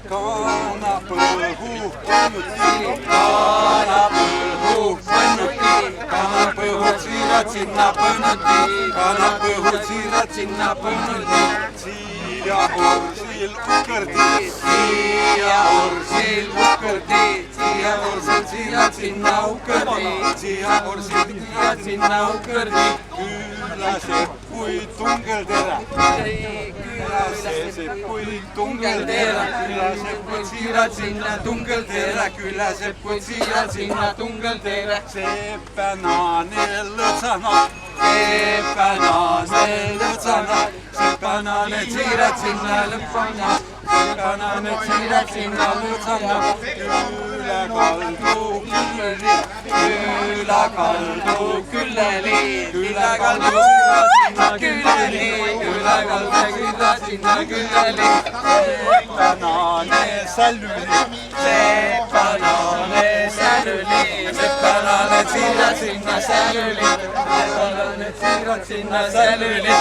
Kanapõhu pannuti, kanapõhu pannuti, kanapõhud siirad sinna pannuti, kanapõhud siirad sinna pannuti. Siia orsil ukerdi, siia orsil ukerdi, siia orsil siirad sinna ukerdi, siia orsil siirad sinna ukerdi. Külaseppui tungeldera, külaseppui tungeldera, külaseppui siirad sinna tungeldera, külaseppui siirad sinna tungeldera. Sepänane lõtsana, sepänane lõtsana, sepänane siirad sinna lõppana, sepänane siirad sinna lõtsana. Külakaldu külleli, külakaldu sinna külleli, külakaldu sinna külleli. Sepänane sälüli, sepänane sälüli, sepänane siirad sinna sälüli, sepänane siirad sinna sälüli.